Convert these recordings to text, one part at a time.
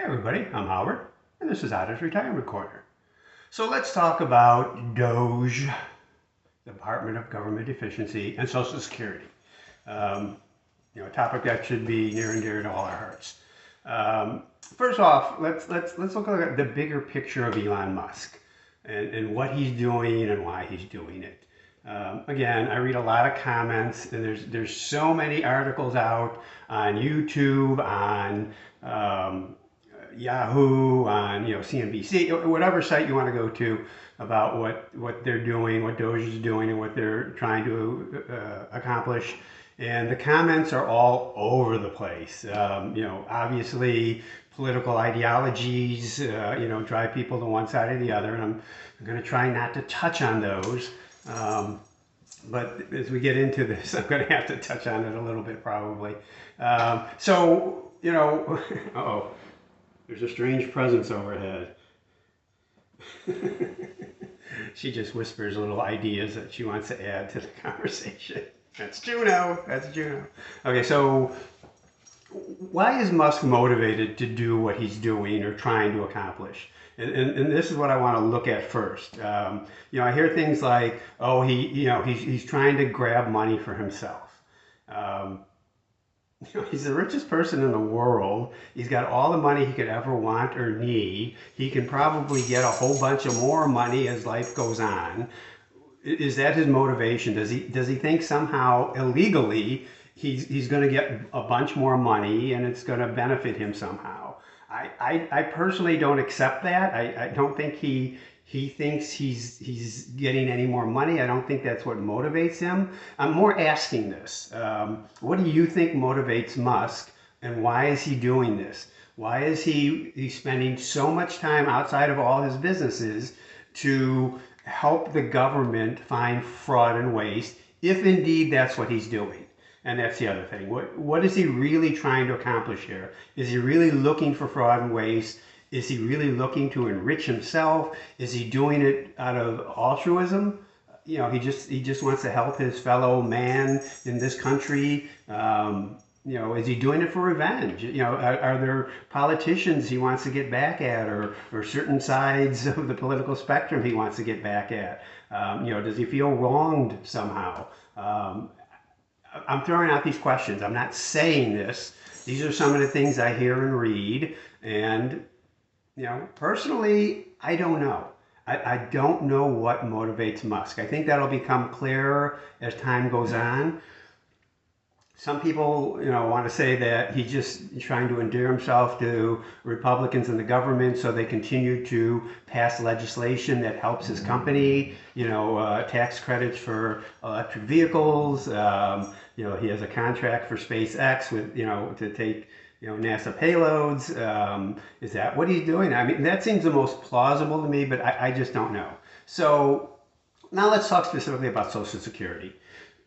everybody, I'm Howard, and this is Otter's Retirement Corner. So let's talk about DOGE, Department of Government Efficiency, and Social Security. A topic that should be near and dear to all our hearts. First off, let's look at the bigger picture of Elon Musk and what he's doing and why he's doing it. Again, I read a lot of comments, and there's so many articles out on YouTube, on Yahoo, on CNBC, whatever site you want to go to about what they're doing, what DOGE is doing, and what they're trying to accomplish. And the comments are all over the place. Obviously political ideologies, drive people to one side or the other, and I'm going to try not to touch on those. But as we get into this, I'm going to have to touch on it a little bit probably. Uh-oh, there's a strange presence overhead. She just whispers little ideas that she wants to add to the conversation. That's Juno. That's Juno. Okay, so why is Musk motivated to do what he's doing or trying to accomplish? And this is what I want to look at first. I hear things like, oh, he's trying to grab money for himself. He's the richest person in the world. He's got all the money he could ever want or need. He can probably get a whole bunch of more money as life goes on. Is that his motivation? Does he think somehow illegally he's going to get a bunch more money and it's going to benefit him somehow? I personally don't accept that. I don't think he thinks he's getting any more money. I don't think that's what motivates him. I'm more asking this. What do you think motivates Musk, and why is he doing this? Why is he spending so much time outside of all his businesses to help the government find fraud and waste, if indeed that's what he's doing? And that's the other thing. What is he really trying to accomplish here? Is he really looking for fraud and waste? Is he really looking to enrich himself? Is he doing it out of altruism? He just wants to help his fellow man in this country. Is he doing it for revenge? Are there politicians he wants to get back at, or certain sides of the political spectrum he wants to get back at? Does he feel wronged somehow? I'm throwing out these questions. I'm not saying this. These are some of the things I hear and read. And, personally, I don't know. I don't know what motivates Musk. I think that'll become clearer as time goes on. Some people, want to say that he's just trying to endear himself to Republicans in the government so they continue to pass legislation that helps his company, tax credits for electric vehicles. He has a contract for SpaceX with, to take, NASA payloads. Is that what he's doing? I mean, that seems the most plausible to me, but I just don't know. So now let's talk specifically about Social Security.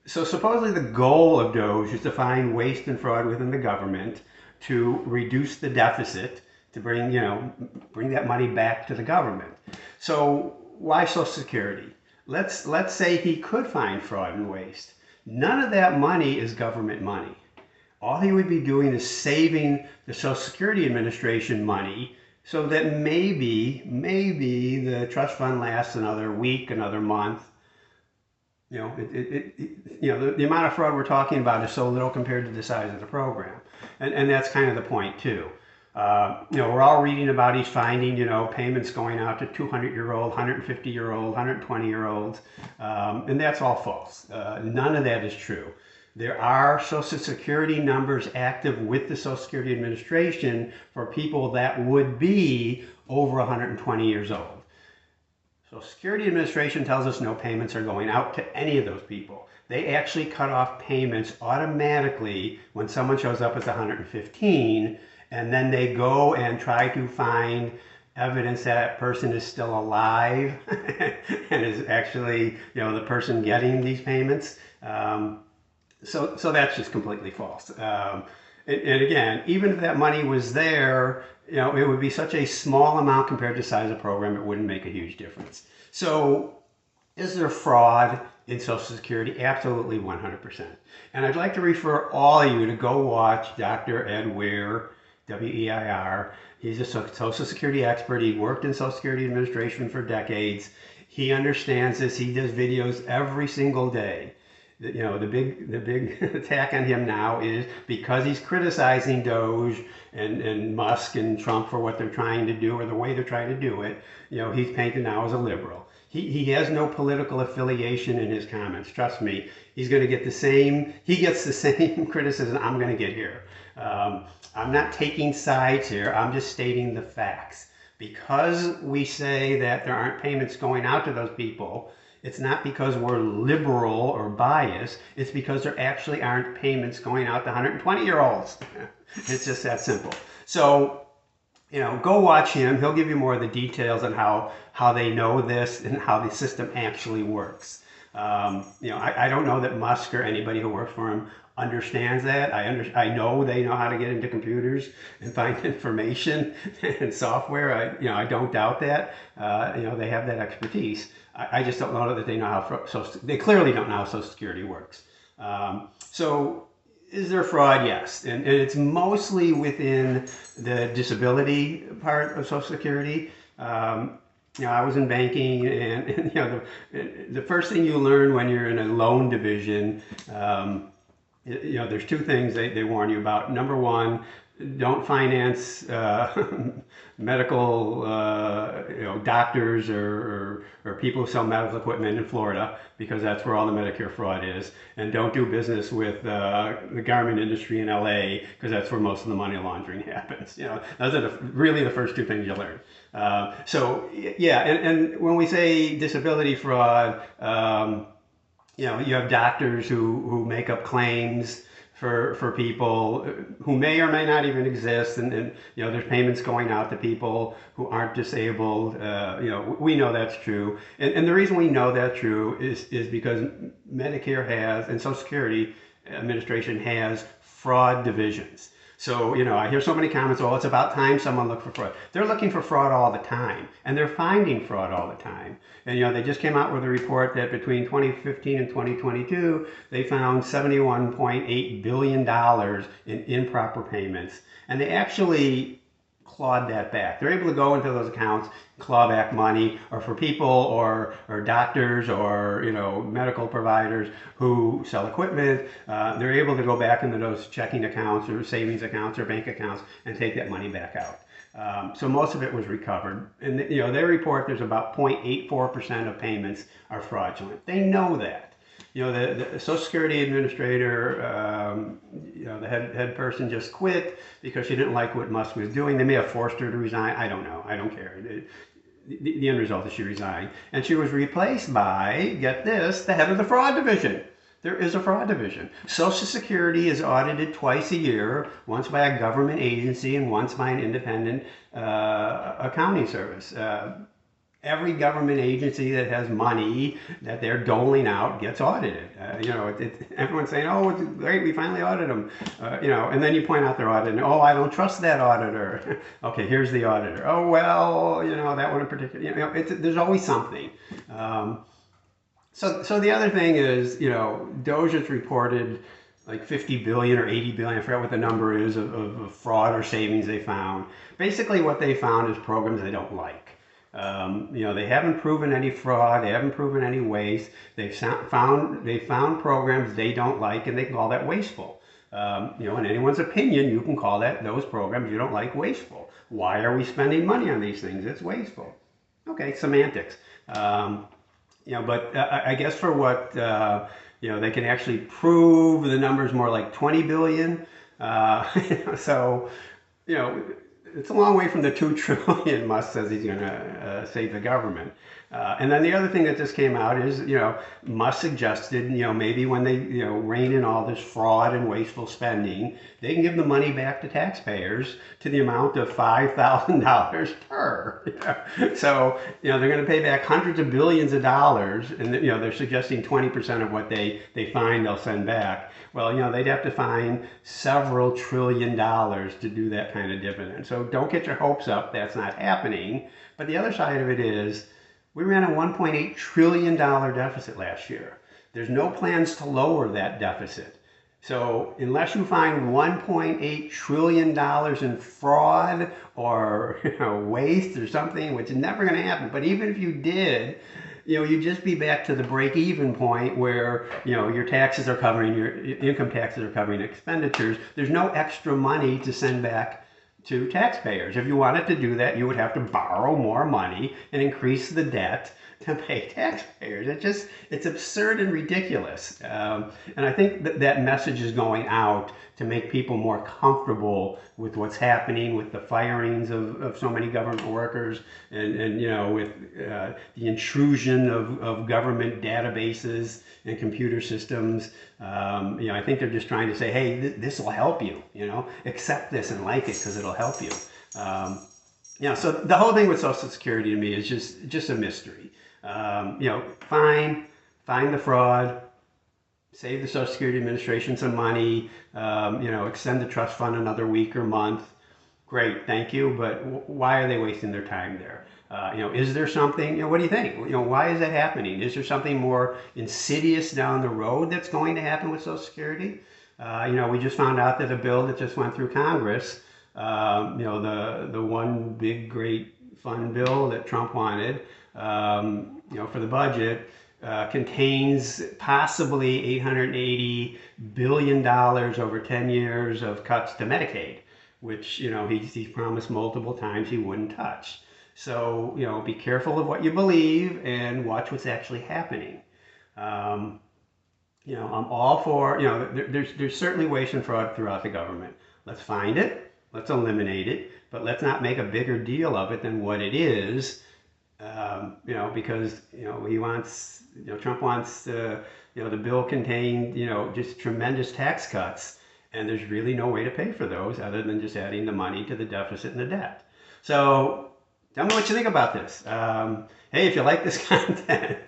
So supposedly the goal of DOGE is to find waste and fraud within the government, to reduce the deficit, to bring that money back to the government. So why Social Security? Let's say he could find fraud and waste. None of that money is government money. All he would be doing is saving the Social Security Administration money so that maybe the trust fund lasts another week, another month. The amount of fraud we're talking about is so little compared to the size of the program. And that's kind of the point too. We're all reading about he's finding, payments going out to 200-year-old, 150-year-old, 120-year-olds. And that's all false. None of that is true. There are Social Security numbers active with the Social Security Administration for people that would be over 120 years old. Social Security Administration tells us no payments are going out to any of those people. They actually cut off payments automatically when someone shows up as 115, and then they go and try to find evidence that person is still alive and is actually, the person getting these payments. So that's just completely false. And again, even if that money was there, it would be such a small amount compared to the size of the program, it wouldn't make a huge difference. So is there fraud in Social Security? Absolutely, 100%. And I'd like to refer all of you to go watch Dr. Ed Weir's W-E-I-R. He's a Social Security expert. He worked in Social Security Administration for decades. He understands this. He does videos every single day. You know, the big attack on him now is because he's criticizing DOGE and Musk and Trump for what they're trying to do or the way they're trying to do it. You know, he's painted now as a liberal. He has no political affiliation in his comments. Trust me, he's going to get he gets the same criticism I'm going to get here. I'm not taking sides here. I'm just stating the facts. Because we say that there aren't payments going out to those people, it's not because we're liberal or biased. It's because there actually aren't payments going out to 120-year-olds. It's just that simple. So, you know, go watch him. He'll give you more of the details on how they know this and how the system actually works. You know, I don't know that Musk or anybody who works for him understands that. I know they know how to get into computers and find information and software. I don't doubt that. You know, they have that expertise. I just don't know that they know how. They clearly don't know how Social Security works. So, is there fraud? Yes, and it's mostly within the disability part of Social Security. You know, I was in banking, and you know, the first thing you learn when you're in a loan division, you know, there's two things they warn you about. Number one, don't finance medical, you know, doctors or people who sell medical equipment in Florida, because that's where all the Medicare fraud is. And don't do business with the garment industry in LA, because that's where most of the money laundering happens. You know, those are really the first two things you learn. So yeah, and when we say disability fraud, you know, you have doctors who make up claims for people who may or may not even exist, and you know, there's payments going out to people who aren't disabled. You know, we know that's true, and the reason we know that's true is because Medicare has, and Social Security Administration has, fraud divisions. So, you know, I hear so many comments, oh, it's about time someone looked for fraud. They're looking for fraud all the time, and they're finding fraud all the time. And, you know, they just came out with a report that between 2015 and 2022, they found $71.8 billion in improper payments. And they actually clawed that back. They're able to go into those accounts, claw back money, or for people or doctors or, you know, medical providers who sell equipment, they're able to go back into those checking accounts or savings accounts or bank accounts and take that money back out. So most of it was recovered. And, you know, they report there's about 0.84% of payments are fraudulent. They know that. You know, the Social Security Administrator, you know, the head person just quit because she didn't like what Musk was doing. They may have forced her to resign. I don't know. I don't care. The end result is she resigned. And she was replaced by, get this, the head of the fraud division. There is a fraud division. Social Security is audited twice a year, once by a government agency and once by an independent accounting service. Every government agency that has money that they're doling out gets audited. You know, everyone's saying, oh, it's great, we finally audited them. You know, and then you point out their audit, and oh, I don't trust that auditor. Okay, here's the auditor. Oh, well, you know, that one in particular. You know, there's always something. So the other thing is, you know, DOGE has reported like 50 billion or 80 billion, I forgot what the number is, of fraud or savings they found. Basically what they found is programs they don't like. You know, they haven't proven any fraud, they haven't proven any waste. They found programs they don't like, and they call that wasteful. You know, in anyone's opinion, you can call those programs you don't like wasteful. Why are we spending money on these things? It's wasteful. Okay, semantics. You know, but I guess for what, you know, they can actually prove the number's more like 20 billion. So, you know, it's a long way from the 2 trillion Musk says he's going to save the government. And then the other thing that just came out is, you know, Musk suggested, you know, maybe when they, you know, rein in all this fraud and wasteful spending, they can give the money back to taxpayers to the amount of $5,000 per. So, you know, they're going to pay back hundreds of billions of dollars, and, you know, they're suggesting 20% of what they find they'll send back. Well, you know, they'd have to find several $1 trillion to do that kind of dividend. So don't get your hopes up. That's not happening. But the other side of it is, we ran a $1.8 trillion deficit last year. There's no plans to lower that deficit. So unless you find $1.8 trillion in fraud or waste or something, which is never going to happen, but even if you did, you'd just be back to the break-even point where your taxes are covering your income taxes are covering expenditures. There's no extra money to send back to taxpayers. If you wanted to do that, you would have to borrow more money and increase the debt to pay taxpayers. It's absurd and ridiculous. And I think that message is going out to make people more comfortable with what's happening with the firings of so many government workers and with the intrusion of government databases and computer systems. I think they're just trying to say, hey, this will help you, accept this and like it because it'll help you. So the whole thing with Social Security to me is just a mystery. Find the fraud, save the Social Security Administration some money, extend the trust fund another week or month. Great, thank you, but why are they wasting their time there? Is there something, what do you think? Why is that happening? Is there something more insidious down the road that's going to happen with Social Security? We just found out that a bill that just went through Congress, the one big, great, fun bill that Trump wanted, for the budget, contains possibly $880 billion over 10 years of cuts to Medicaid, which, he's promised multiple times he wouldn't touch. So, be careful of what you believe and watch what's actually happening. I'm all for, there's certainly waste and fraud throughout the government. Let's find it, let's eliminate it, but let's not make a bigger deal of it than what it is. Because he wants, Trump wants, the bill contained, just tremendous tax cuts, and there's really no way to pay for those other than just adding the money to the deficit and the debt. So tell me what you think about this. Hey, if you like this content,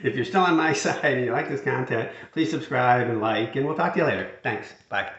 if you're still on my side and you like this content, please subscribe and like, and we'll talk to you later. Thanks. Bye.